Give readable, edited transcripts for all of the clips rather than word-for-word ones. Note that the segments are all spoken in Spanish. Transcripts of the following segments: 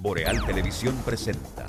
Boreal Televisión presenta.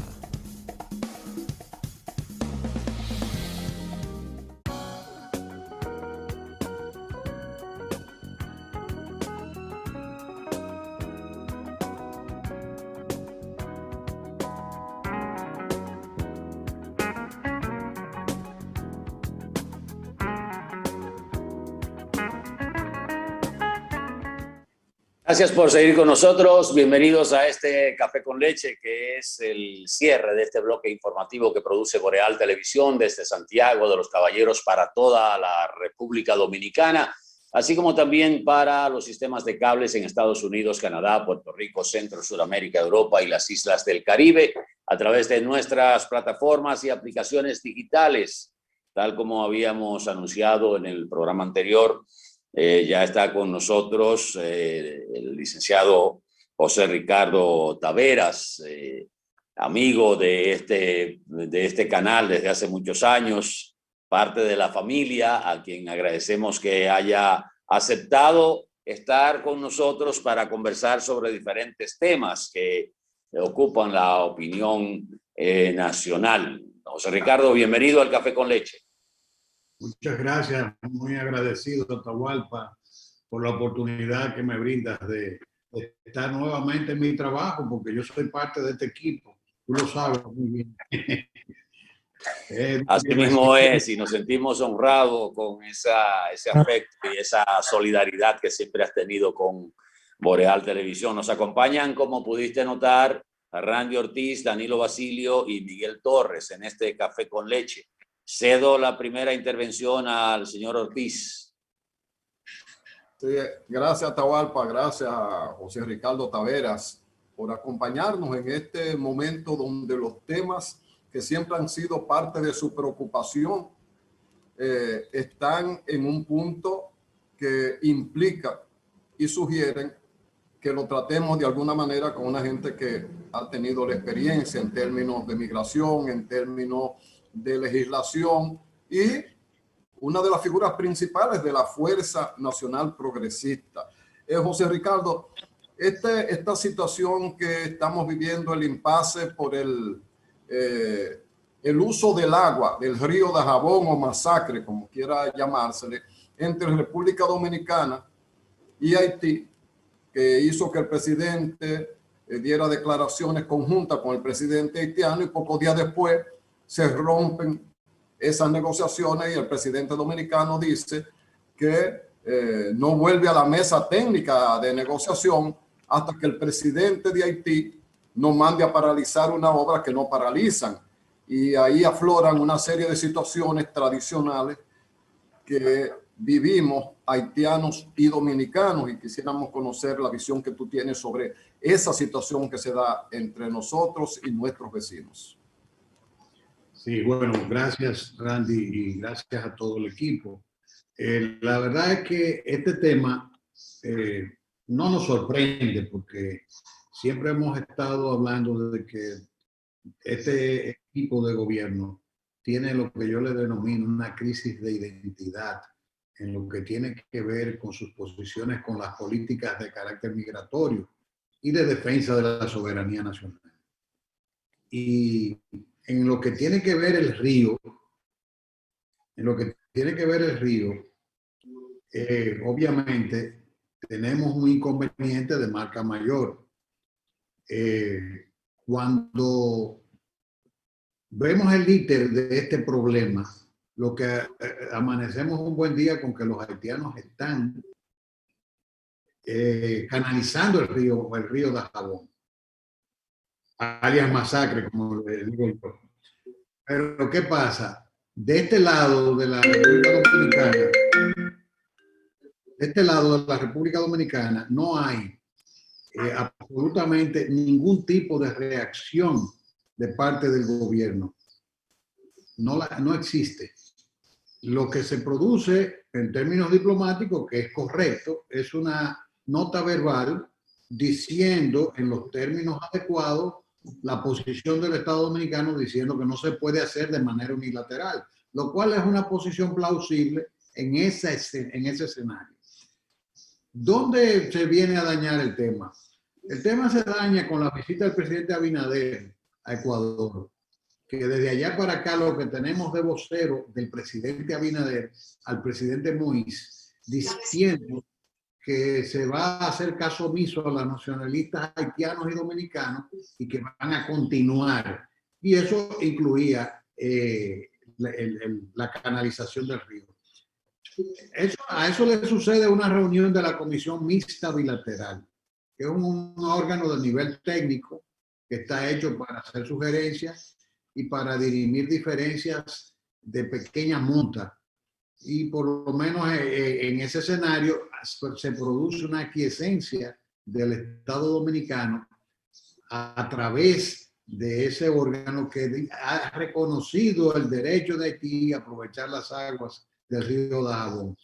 Gracias por seguir con nosotros. Bienvenidos a este Café con Leche, que es el cierre de este bloque informativo que produce Boreal Televisión desde Santiago de los Caballeros para toda la República Dominicana, así como también para los sistemas de cables en Estados Unidos, Canadá, Puerto Rico, Centro, Sudamérica, Europa y las islas del Caribe, a través de nuestras plataformas y aplicaciones digitales, tal como habíamos anunciado en el programa anterior. Ya está con nosotros el licenciado José Ricardo Taveras, amigo de este canal desde hace muchos años, parte de la familia, a quien agradecemos que haya aceptado estar con nosotros para conversar sobre diferentes temas que ocupan la opinión nacional. José Ricardo, bienvenido al Café con Leche. Muchas gracias, muy agradecido, Atahualpa, por la oportunidad que me brindas de estar nuevamente en mi trabajo, porque yo soy parte de este equipo, tú lo sabes muy bien. Así mismo es, y nos sentimos honrados con ese afecto y esa solidaridad que siempre has tenido con Boreal Televisión. Nos acompañan, como pudiste notar, a Randy Ortiz, Danilo Basilio y Miguel Torres en este Café con Leche. Cedo la primera intervención al señor Ortiz. Sí, gracias, Atahualpa, gracias a José Ricardo Taveras por acompañarnos en este momento donde los temas que siempre han sido parte de su preocupación están en un punto que implica y sugieren que lo tratemos de alguna manera con una gente que ha tenido la experiencia en términos de migración, en términos de legislación y una de las figuras principales de la Fuerza Nacional Progresista. José Ricardo, esta situación que estamos viviendo, el impasse por el uso del agua, del río de Jabón o Masacre, como quiera llamársele, entre República Dominicana y Haití, que hizo que el presidente diera declaraciones conjuntas con el presidente haitiano y pocos días después se rompen esas negociaciones y el presidente dominicano dice que no vuelve a la mesa técnica de negociación hasta que el presidente de Haití no mande a paralizar una obra que no paralizan. Y ahí afloran una serie de situaciones tradicionales que vivimos haitianos y dominicanos, y quisiéramos conocer la visión que tú tienes sobre esa situación que se da entre nosotros y nuestros vecinos. Sí, bueno, gracias Randy y gracias a todo el equipo. La verdad es que este tema no nos sorprende porque siempre hemos estado hablando de que este equipo de gobierno tiene lo que yo le denomino una crisis de identidad en lo que tiene que ver con sus posiciones con las políticas de carácter migratorio y de defensa de la soberanía nacional. Y en lo que tiene que ver el río, obviamente tenemos un inconveniente de marca mayor. Cuando vemos el íter de este problema, lo que amanecemos un buen día con que los haitianos están canalizando el río de Jabón, alias Masacre, como le digo yo. Pero ¿qué pasa? De este lado de la República Dominicana, no hay absolutamente ningún tipo de reacción de parte del gobierno. No existe. Lo que se produce en términos diplomáticos, que es correcto, es una nota verbal diciendo en los términos adecuados la posición del Estado Dominicano, diciendo que no se puede hacer de manera unilateral, lo cual es una posición plausible en ese escenario. ¿Dónde se viene a dañar el tema? El tema se daña con la visita del presidente Abinader a Ecuador, que desde allá para acá lo que tenemos de vocero del presidente Abinader al presidente Moïse, diciendo que se va a hacer caso omiso a los nacionalistas haitianos y dominicanos y que van a continuar. Y eso incluía la canalización del río. A eso le sucede una reunión de la Comisión Mixta Bilateral, que es un órgano de nivel técnico que está hecho para hacer sugerencias y para dirimir diferencias de pequeña monta. Y por lo menos en ese escenario se produce una aquiescencia del Estado Dominicano a través de ese órgano que ha reconocido el derecho de Haití a aprovechar las aguas del río Dajabón.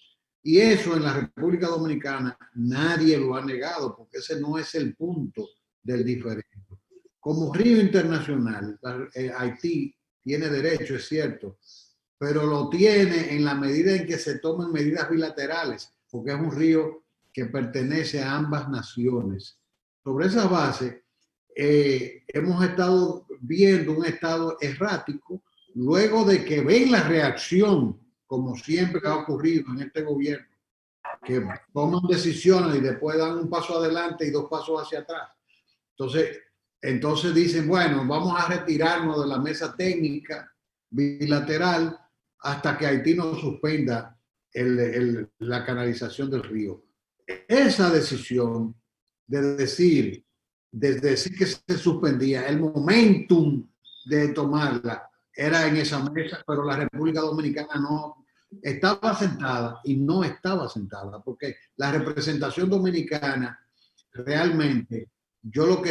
Y eso en la República Dominicana nadie lo ha negado, porque ese no es el punto del diferendo. Como río internacional, Haití tiene derecho, es cierto, pero lo tiene en la medida en que se tomen medidas bilaterales, porque es un río que pertenece a ambas naciones. Sobre esa base, hemos estado viendo un estado errático, luego de que ven la reacción, como siempre ha ocurrido en este gobierno, que toman decisiones y después dan un paso adelante y dos pasos hacia atrás. Entonces dicen, bueno, vamos a retirarnos de la mesa técnica bilateral hasta que Haití no suspenda la canalización del río. Esa decisión de decir que se suspendía, el momentum de tomarla era en esa mesa, pero la República Dominicana no estaba sentada y no estaba sentada, porque la representación dominicana realmente, lo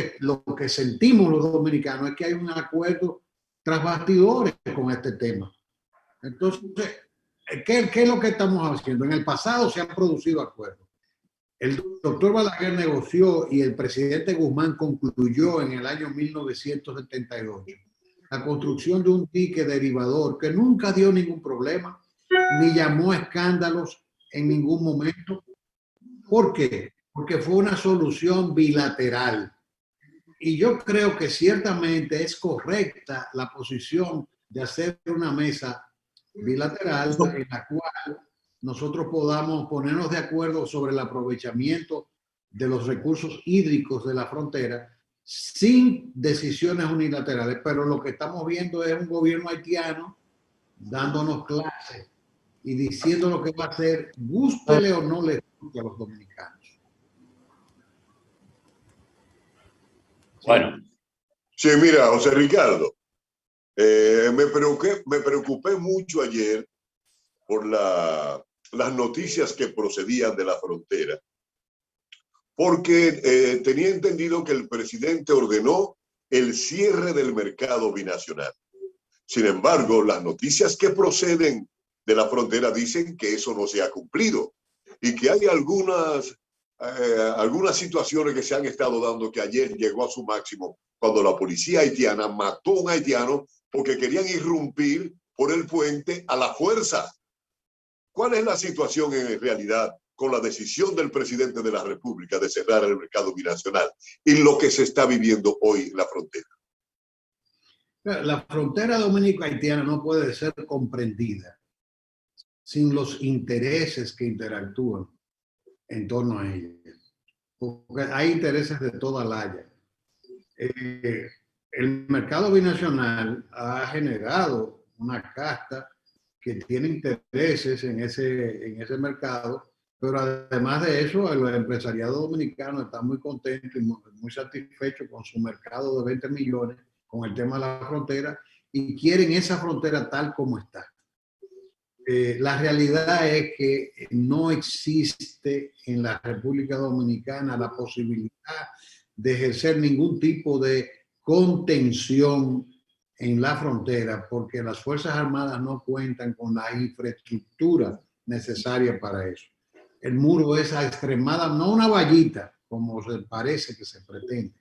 que sentimos los dominicanos es que hay un acuerdo tras bastidores con este tema. Entonces, ¿qué es lo que estamos haciendo? En el pasado se han producido acuerdos. El doctor Balaguer negoció y el presidente Guzmán concluyó en el año 1978 la construcción de un dique derivador que nunca dio ningún problema, ni llamó a escándalos en ningún momento. ¿Por qué? Porque fue una solución bilateral. Y yo creo que ciertamente es correcta la posición de hacer una mesa bilateral en la cual nosotros podamos ponernos de acuerdo sobre el aprovechamiento de los recursos hídricos de la frontera sin decisiones unilaterales. Pero lo que estamos viendo es un gobierno haitiano dándonos clases y diciendo lo que va a hacer, gústele o no le guste a los dominicanos. Bueno. Sí, mira, José Ricardo, me preocupé mucho ayer por las noticias que procedían de la frontera, porque tenía entendido que el presidente ordenó el cierre del mercado binacional. Sin embargo, las noticias que proceden de la frontera dicen que eso no se ha cumplido y que hay algunas situaciones que se han estado dando, que ayer llegó a su máximo cuando la policía haitiana mató a un haitiano porque querían irrumpir por el puente a la fuerza. ¿Cuál es la situación en realidad con la decisión del presidente de la República de cerrar el mercado binacional y lo que se está viviendo hoy en la frontera? La frontera dominico-haitiana no puede ser comprendida sin los intereses que interactúan en torno a ella. Porque hay intereses de toda la haya. El mercado binacional ha generado una casta que tiene intereses en ese mercado, pero además de eso, el empresariado dominicano está muy contento y muy satisfecho con su mercado de 20 millones, con el tema de la frontera, y quieren esa frontera tal como está. La realidad es que no existe en la República Dominicana la posibilidad de ejercer ningún tipo de contención en la frontera, porque las Fuerzas Armadas no cuentan con la infraestructura necesaria para eso. El muro es extremada, no una vallita, como se parece que se pretende.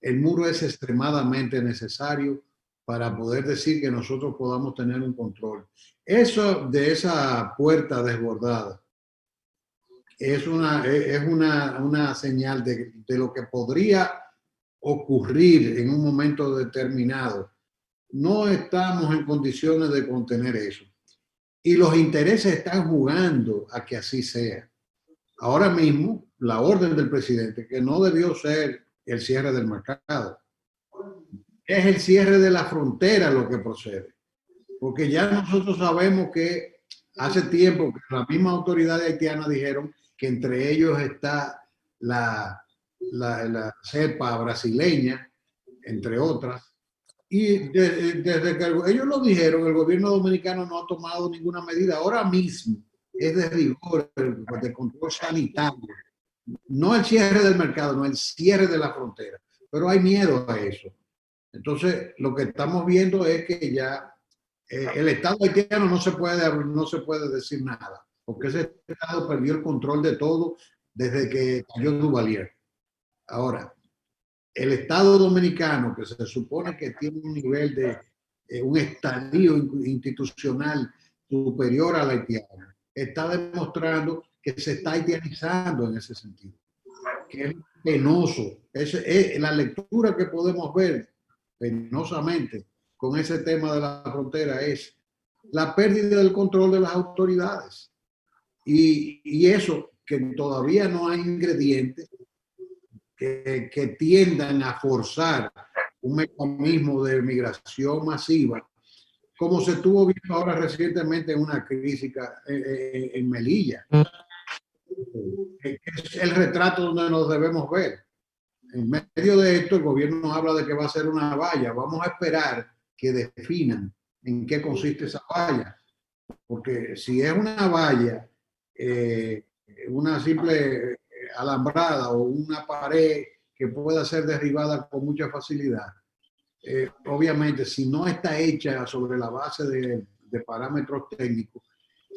El muro es extremadamente necesario para poder decir que nosotros podamos tener un control. Eso de esa puerta desbordada es una señal de lo que podría ocurrir en un momento determinado. No estamos en condiciones de contener eso. Y los intereses están jugando a que así sea. Ahora mismo, la orden del presidente, que no debió ser el cierre del mercado, es el cierre de la frontera lo que procede. Porque ya nosotros sabemos que hace tiempo que las mismas autoridades haitianas dijeron que entre ellos está la cepa brasileña, entre otras. Y desde que ellos lo dijeron, el gobierno dominicano no ha tomado ninguna medida. Ahora mismo es de rigor, de control sanitario. No el cierre del mercado, no el cierre de la frontera. Pero hay miedo a eso. Entonces, lo que estamos viendo es que ya el Estado haitiano no se puede decir nada, porque ese Estado perdió el control de todo desde que cayó Duvalier. Ahora, el Estado dominicano, que se supone que tiene un nivel de un estadio institucional superior al haitiano, está demostrando que se está haitianizando en ese sentido, que es penoso. Es la lectura que podemos ver penosamente con ese tema de la frontera es la pérdida del control de las autoridades. Y eso, que todavía no hay ingredientes que tiendan a forzar un mecanismo de migración masiva, como se estuvo viendo ahora recientemente en una crisis en Melilla. Es el retrato donde nos debemos ver. En medio de esto, el gobierno habla de que va a ser una valla. Vamos a esperar que definan en qué consiste esa valla. Porque si es una valla, una simple alambrada o una pared que pueda ser derribada con mucha facilidad, obviamente, si no está hecha sobre la base de parámetros técnicos,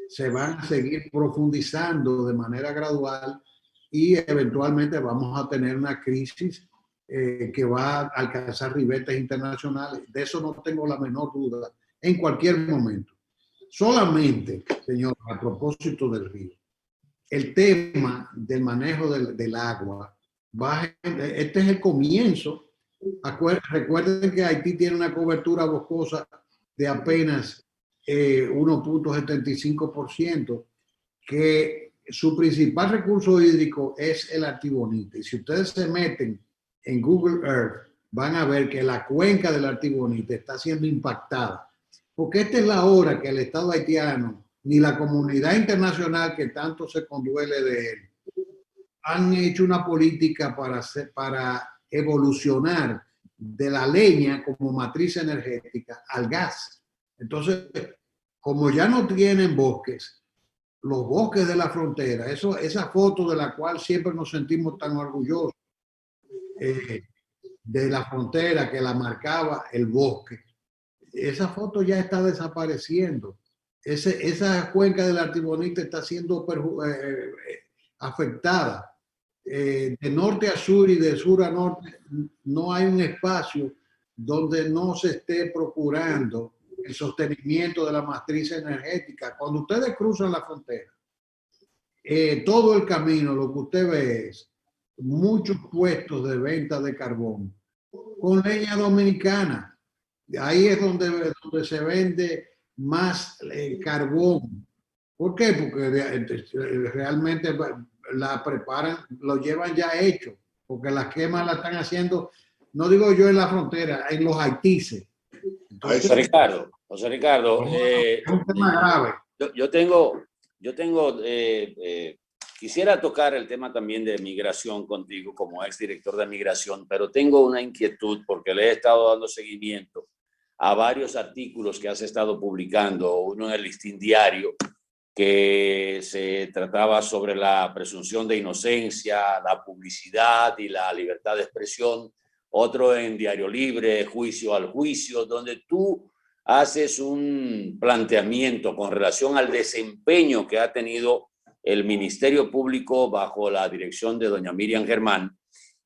se van a seguir profundizando de manera gradual y eventualmente vamos a tener una crisis que va a alcanzar ribetes internacionales. De eso no tengo la menor duda en cualquier momento. Solamente, señor, a propósito del río, el tema del manejo del agua, este es el comienzo. Recuerden que Haití tiene una cobertura boscosa de apenas 1.75%, que su principal recurso hídrico es el Artibonite. Y si ustedes se meten en Google Earth, van a ver que la cuenca del Artibonite está siendo impactada. Porque esta es la hora que el Estado haitiano ni la comunidad internacional que tanto se conduele de él han hecho una política para evolucionar de la leña como matriz energética al gas. Entonces, como ya no tienen bosques, los bosques de la frontera, esa foto de la cual siempre nos sentimos tan orgullosos, de la frontera que la marcaba el bosque, esa foto ya está desapareciendo. Esa cuenca del Artibonite está siendo afectada. De norte a sur y de sur a norte no hay un espacio donde no se esté procurando el sostenimiento de la matriz energética. Cuando ustedes cruzan la frontera, todo el camino lo que usted ve es muchos puestos de venta de carbón con leña dominicana. Ahí es donde se vende más carbón. ¿Por qué? Porque realmente la preparan, lo llevan ya hecho, porque las quemas la están haciendo, no digo yo en la frontera, en los haitises. José Ricardo, es un tema grave. Quisiera tocar el tema también de migración contigo como exdirector de migración, pero tengo una inquietud porque le he estado dando seguimiento a varios artículos que has estado publicando, uno en el Listín Diario, que se trataba sobre la presunción de inocencia, la publicidad y la libertad de expresión, otro en Diario Libre, Juicio al Juicio, donde tú haces un planteamiento con relación al desempeño que ha tenido el Ministerio Público bajo la dirección de doña Miriam Germán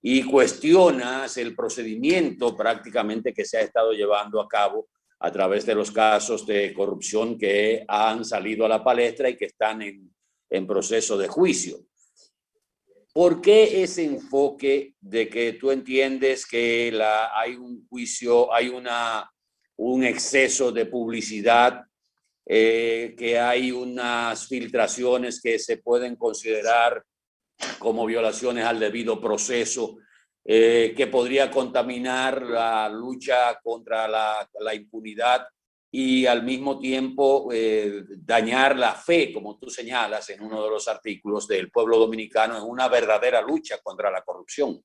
y cuestionas el procedimiento prácticamente que se ha estado llevando a cabo a través de los casos de corrupción que han salido a la palestra y que están en proceso de juicio. ¿Por qué ese enfoque de que tú entiendes que hay un juicio, hay un exceso de publicidad, que hay unas filtraciones que se pueden considerar como violaciones al debido proceso, que podría contaminar la lucha contra la impunidad y al mismo tiempo dañar la fe, como tú señalas en uno de los artículos, del pueblo dominicano en una verdadera lucha contra la corrupción?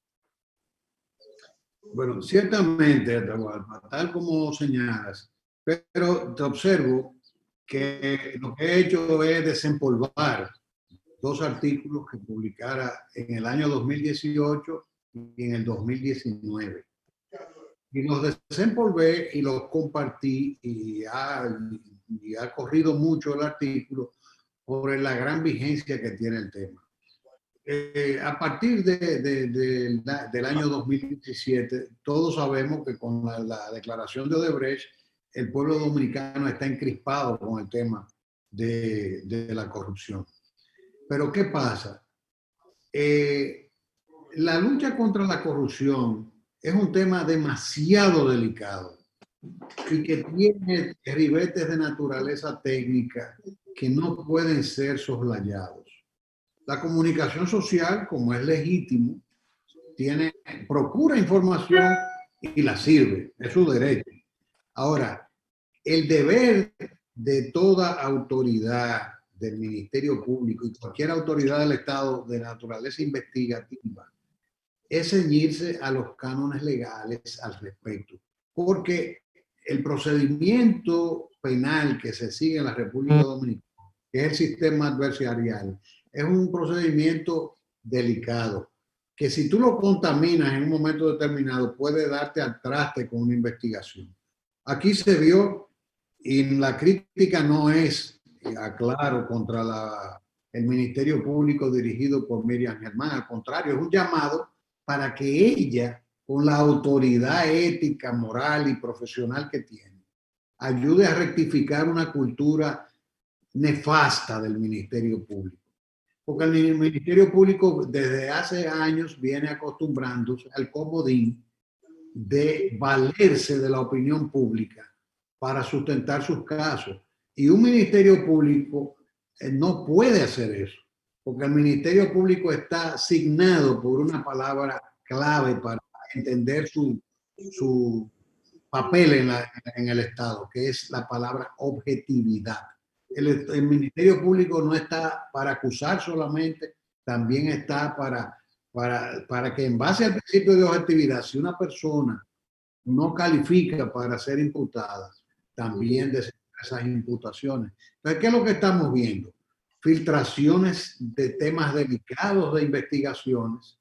Bueno, ciertamente, Atahualpa, tal como señalas, pero te observo que lo que he hecho es desempolvar dos artículos que publicara en el año 2018 y en el 2019. Y los desempolvé y los compartí y ha corrido mucho el artículo por la gran vigencia que tiene el tema. A partir del año 2017, todos sabemos que con la declaración de Odebrecht, el pueblo dominicano está encrispado con el tema de la corrupción. Pero ¿qué pasa? La lucha contra la corrupción es un tema demasiado delicado y que tiene ribetes de naturaleza técnica que no pueden ser soslayados. La comunicación social, como es legítimo, procura información y la sirve, es su derecho. Ahora, el deber de toda autoridad del Ministerio Público y cualquier autoridad del Estado de naturaleza investigativa es ceñirse a los cánones legales al respecto, porque el procedimiento penal que se sigue en la República Dominicana, que es el sistema adversarial, es un procedimiento delicado, que si tú lo contaminas en un momento determinado puede darte al traste con una investigación. Aquí se vio, y la crítica no es, aclaro, contra el Ministerio Público dirigido por Miriam Germán, al contrario, es un llamado para que ella, con la autoridad ética, moral y profesional que tiene, ayude a rectificar una cultura nefasta del Ministerio Público. Porque el Ministerio Público desde hace años viene acostumbrándose al comodín de valerse de la opinión pública para sustentar sus casos. Y un Ministerio Público no puede hacer eso, porque el Ministerio Público está asignado por una palabra clave para entender su papel en el Estado, que es la palabra objetividad. El Ministerio Público no está para acusar solamente, también está para que en base al principio de objetividad, si una persona no califica para ser imputada, también de esas imputaciones. Entonces, ¿qué es lo que estamos viendo? Filtraciones de temas delicados de investigaciones.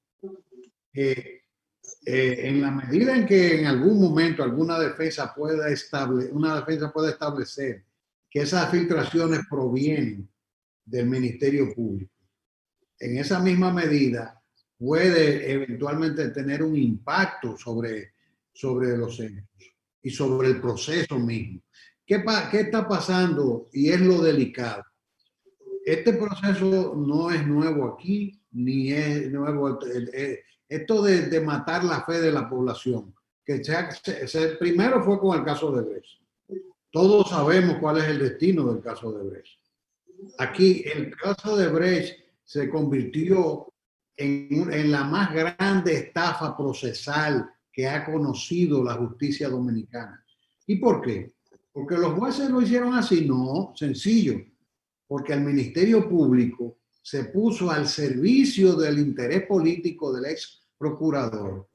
En la medida en que en algún momento una defensa pueda establecer que esas filtraciones provienen del Ministerio Público, en esa misma medida puede eventualmente tener un impacto sobre los hechos y sobre el proceso mismo. ¿Qué está pasando? Y es lo delicado. Este proceso no es nuevo aquí, ni es nuevo esto de matar la fe de la población. Primero fue con el caso de Odebrecht. Todos sabemos cuál es el destino del caso de Odebrecht. Aquí el caso de Odebrecht se convirtió en la más grande estafa procesal que ha conocido la justicia dominicana. ¿Y por qué? ¿Porque los jueces lo hicieron así? No, sencillo. Porque el Ministerio Público se puso al servicio del interés político del ex procurador,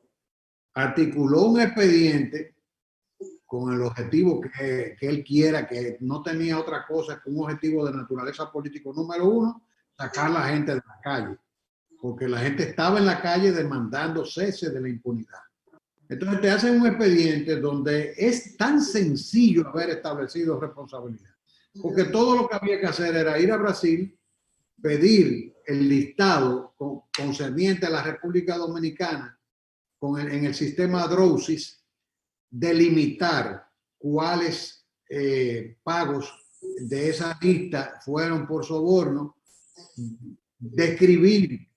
articuló un expediente con el objetivo que él quiera, que no tenía otra cosa que un objetivo de naturaleza político. Número uno, sacar a la gente de la calle, porque la gente estaba en la calle demandando cese de la impunidad. Entonces te hacen un expediente donde es tan sencillo haber establecido responsabilidad, porque todo lo que había que hacer era ir a Brasil, pedir el listado concerniente a la República Dominicana en el sistema DROSIS, delimitar cuáles pagos de esa lista fueron por soborno, describir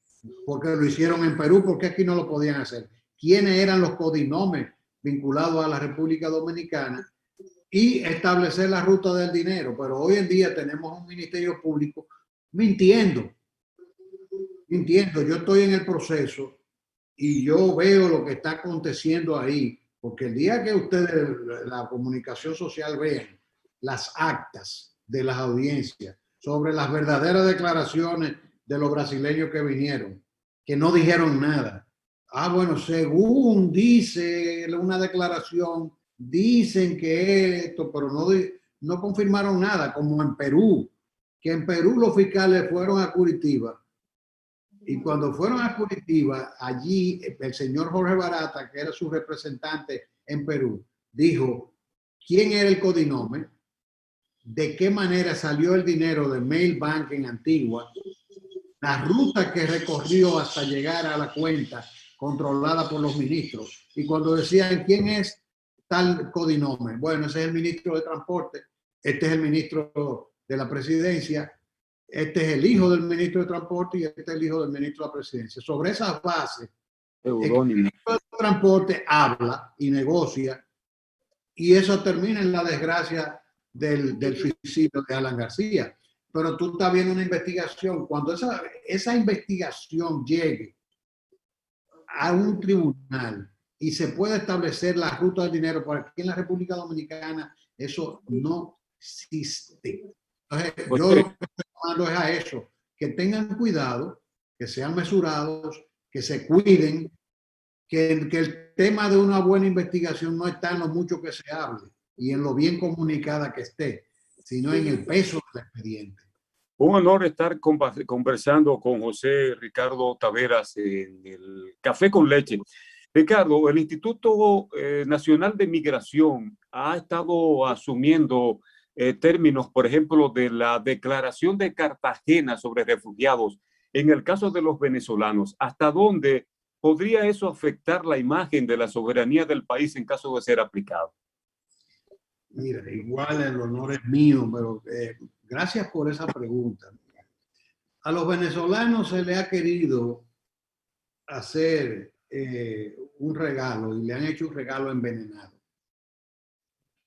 porque lo hicieron en Perú, porque aquí no lo podían hacer. ¿Quiénes eran los codinomes vinculados a la República Dominicana? Y establecer la ruta del dinero. Pero hoy en día tenemos un ministerio público mintiendo. Yo estoy en el proceso y yo veo lo que está aconteciendo ahí, porque el día que ustedes, la comunicación social, vean las actas de las audiencias sobre las verdaderas declaraciones de los brasileños que vinieron, que no dijeron nada. Bueno, según dice una declaración, dicen que esto, pero no confirmaron nada, como en Perú, que en Perú los fiscales fueron a Curitiba. Y cuando fueron a Curitiba, allí el señor Jorge Barata, que era su representante en Perú, dijo quién era el codinome, de qué manera salió el dinero de Mail Bank en Antigua, la ruta que recorrió hasta llegar a la cuenta controlada por los ministros. Y cuando decían quién es tal codinome, bueno, ese es el ministro de Transporte, este es el ministro de la Presidencia, este es el hijo del ministro de Transporte y este es el hijo del ministro de la Presidencia. Sobre esas bases, el ministro de Transporte habla y negocia, y eso termina en la desgracia del suicidio de Alan García. Pero tú estás viendo una investigación. Cuando esa investigación llegue a un tribunal y se puede establecer la ruta del dinero, porque aquí en la República Dominicana eso no existe. Entonces, yo lo que estoy llamando es a eso, que tengan cuidado, que sean mesurados, que se cuiden, que el tema de una buena investigación no está en lo mucho que se hable y en lo bien comunicada que esté, sino en el peso del expediente. Un honor estar conversando con José Ricardo Taveras en el Café con Leche. Ricardo, el Instituto Nacional de Migración ha estado asumiendo términos, por ejemplo, de la Declaración de Cartagena sobre refugiados en el caso de los venezolanos. ¿Hasta dónde podría eso afectar la imagen de la soberanía del país en caso de ser aplicado? Mira, igual el honor es mío, pero gracias por esa pregunta. A los venezolanos se les ha querido hacer un regalo y le han hecho un regalo envenenado.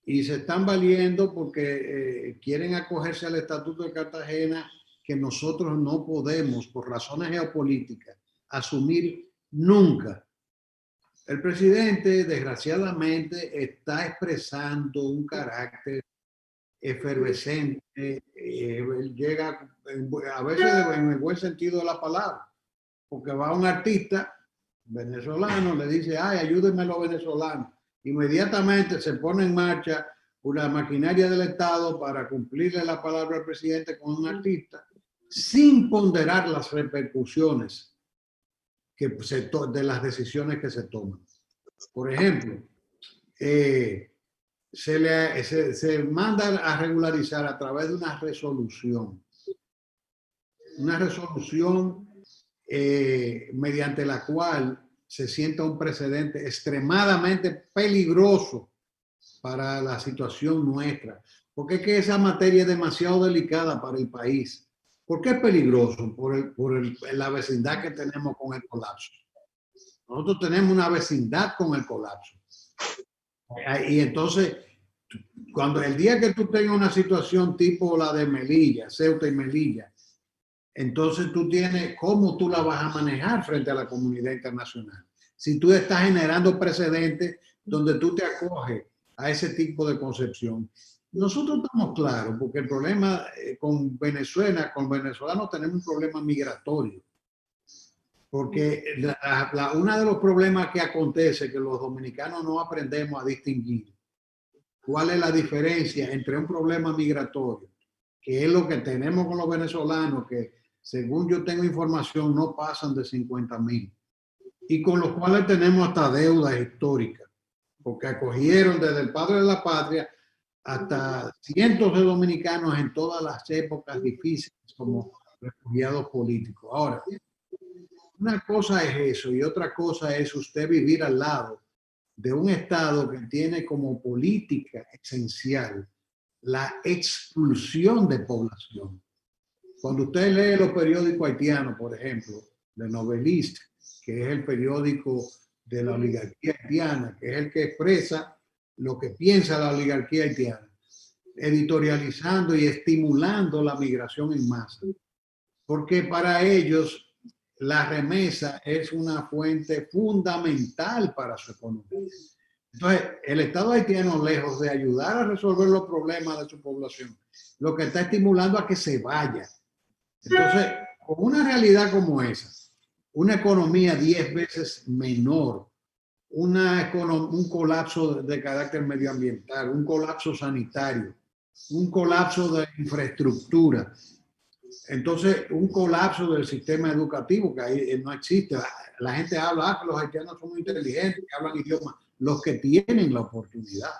Y se están valiendo porque quieren acogerse al Estatuto de Cartagena, que nosotros no podemos, por razones geopolíticas, asumir nunca. El presidente, desgraciadamente, está expresando un carácter efervescente, llega a veces en el buen sentido de la palabra, porque va un artista venezolano, le dice, ay, ayúdenme a los venezolanos. Inmediatamente se pone en marcha una maquinaria del Estado para cumplirle la palabra al presidente con un artista, sin ponderar las repercusiones de las decisiones que se toman. Por ejemplo, se manda a regularizar a través de una resolución mediante la cual se sienta un precedente extremadamente peligroso para la situación nuestra, porque es que esa materia es demasiado delicada para el país. ¿Por qué es peligroso? Por la vecindad que tenemos con el colapso. Nosotros tenemos una vecindad con el colapso. Y entonces, cuando el día que tú tengas una situación tipo la de Melilla, Ceuta y Melilla, entonces tú tienes cómo tú la vas a manejar frente a la comunidad internacional. Si tú estás generando precedentes donde tú te acoges a ese tipo de concepción. Nosotros estamos claros, porque el problema con Venezuela, con venezolanos tenemos un problema migratorio. Porque uno de los problemas que acontece es que los dominicanos no aprendemos a distinguir cuál es la diferencia entre un problema migratorio, que es lo que tenemos con los venezolanos, que según yo tengo información no pasan de 50,000, y con los cuales tenemos hasta deudas históricas, porque acogieron desde el padre de la patria hasta cientos de dominicanos en todas las épocas difíciles como refugiados políticos. Ahora, una cosa es eso y otra cosa es usted vivir al lado de un Estado que tiene como política esencial la expulsión de población. Cuando usted lee los periódicos haitianos, por ejemplo, Le Noveliste, que es el periódico de la oligarquía haitiana, que es el que expresa lo que piensa la oligarquía haitiana, editorializando y estimulando la migración en masa. Porque para ellos la remesa es una fuente fundamental para su economía. Entonces, el Estado haitiano, lejos de ayudar a resolver los problemas de su población, lo que está estimulando a que se vaya. Entonces, con una realidad como esa, una economía 10 veces menor, un colapso de carácter medioambiental, un colapso sanitario, un colapso de infraestructura, entonces un colapso del sistema educativo que ahí no existe. La gente habla que los haitianos son muy inteligentes, que hablan idiomas, los que tienen la oportunidad.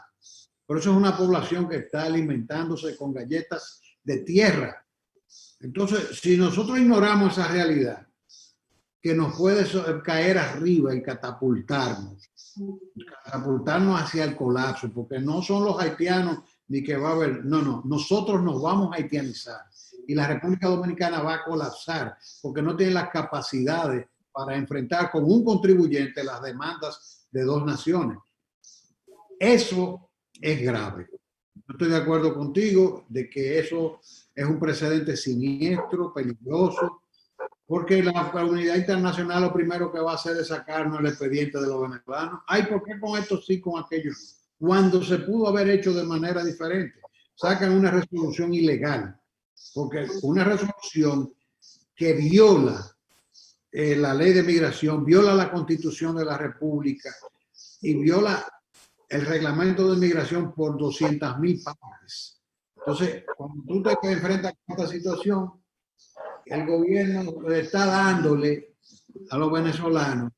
Por eso es una población que está alimentándose con galletas de tierra. Entonces, si nosotros ignoramos esa realidad, que nos puede caer arriba y catapultarnos hacia el colapso, porque no son los haitianos ni que va a haber, no, nosotros nos vamos a haitianizar y la República Dominicana va a colapsar porque no tiene las capacidades para enfrentar con un contribuyente las demandas de dos naciones. Eso es grave. Yo estoy de acuerdo contigo de que eso es un precedente siniestro, peligroso, porque la comunidad internacional lo primero que va a hacer es sacarnos el expediente de los venezolanos. Ay, ¿por qué con esto sí, con aquello no? Cuando se pudo haber hecho de manera diferente. Sacan una resolución ilegal, porque una resolución que viola la ley de migración, viola la Constitución de la República y viola el reglamento de migración por 200,000 partes. Entonces, cuando tú te enfrentas con esta situación, el gobierno está dándole a los venezolanos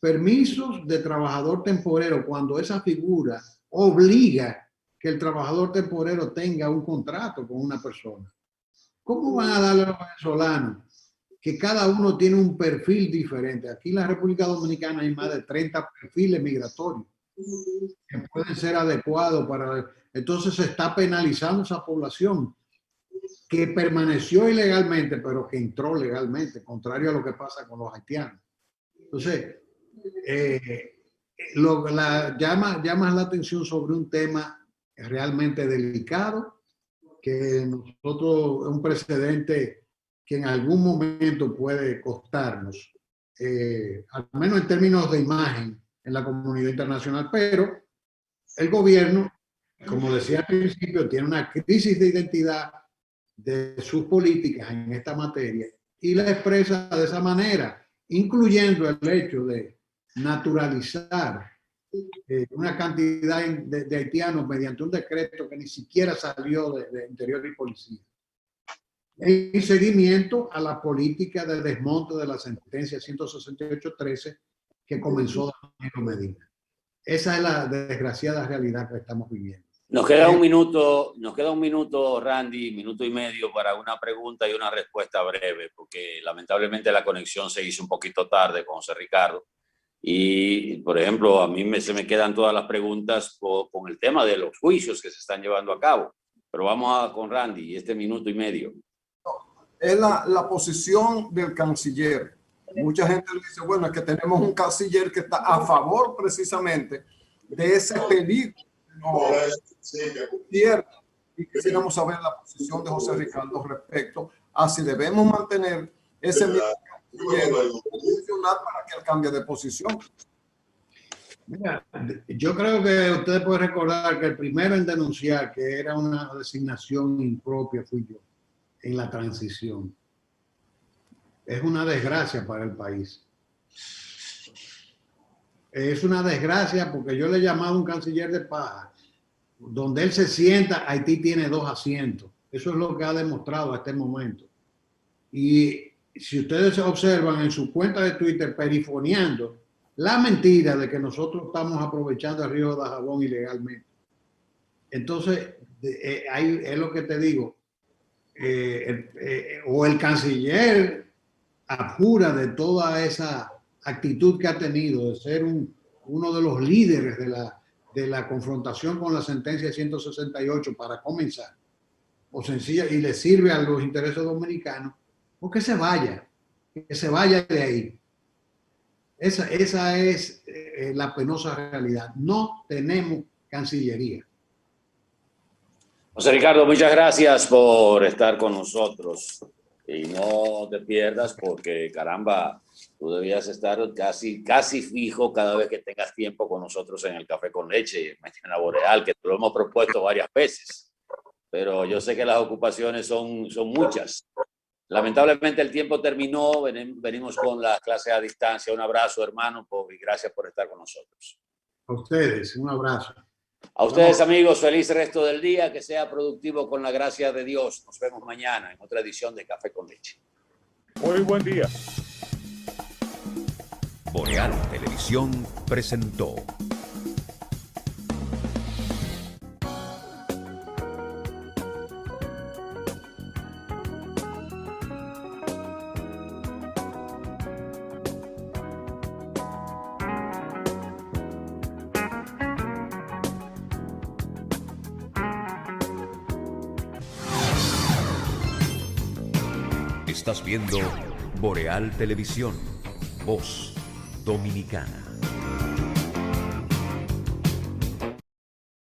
permisos de trabajador temporero cuando esa figura obliga que el trabajador temporero tenga un contrato con una persona. ¿Cómo van a darle a los venezolanos que cada uno tiene un perfil diferente? Aquí en la República Dominicana hay más de 30 perfiles migratorios que pueden ser adecuados para... Entonces se está penalizando esa población que permaneció ilegalmente, pero que entró legalmente, contrario a lo que pasa con los haitianos. Entonces, llamas la atención sobre un tema realmente delicado, que nosotros, un precedente que en algún momento puede costarnos, al menos en términos de imagen en la comunidad internacional, pero el gobierno, como decía al principio, tiene una crisis de identidad de sus políticas en esta materia y la expresa de esa manera, incluyendo el hecho de naturalizar una cantidad de haitianos mediante un decreto que ni siquiera salió de Interior y Policía, en seguimiento a la política de desmonte de la sentencia 168-13 que comenzó Danilo Medina. Esa es la desgraciada realidad que estamos viviendo. Nos queda un minuto, Randy, minuto y medio para una pregunta y una respuesta breve, porque lamentablemente la conexión se hizo un poquito tarde con José Ricardo. Y, por ejemplo, a mí se me quedan todas las preguntas con el tema de los juicios que se están llevando a cabo. Pero vamos con Randy, este minuto y medio. Es la posición del canciller. Mucha gente le dice, bueno, es que tenemos un canciller que está a favor precisamente de ese peligro. Y quisiéramos saber la posición de José Ricardo respecto a si debemos mantener ese mismo para que él cambie de posición. Mira, yo creo que ustedes pueden recordar que el primero en denunciar que era una designación impropia fui yo en la transición. Es una desgracia para el país. Es una desgracia porque yo le he llamado un canciller de paja. Donde él se sienta, Haití tiene 2 asientos. Eso es lo que ha demostrado hasta el momento. Y si ustedes observan en su cuenta de Twitter perifoneando la mentira de que nosotros estamos aprovechando el río Dajabón ilegalmente. Entonces, es lo que te digo. O el canciller abjura de toda esa actitud que ha tenido de ser uno de los líderes de la confrontación con la sentencia 168 para comenzar, o sencilla, y le sirve a los intereses dominicanos, o que se vaya. que se vaya de ahí. Esa es la penosa realidad. No tenemos Cancillería. José Ricardo, muchas gracias por estar con nosotros. Y no te pierdas porque, caramba, tú debías estar casi fijo cada vez que tengas tiempo con nosotros en el Café con Leche, Mañana Boreal, que te lo hemos propuesto varias veces. Pero yo sé que las ocupaciones son muchas. Lamentablemente el tiempo terminó, venimos con la clase a distancia. Un abrazo, hermano, y gracias por estar con nosotros. A ustedes, un abrazo. A ustedes, amigos, feliz resto del día, que sea productivo con la gracia de Dios. Nos vemos mañana en otra edición de Café con Leche. Muy buen día. Boreal Televisión presentó Estás viendo Boreal Televisión, voz dominicana.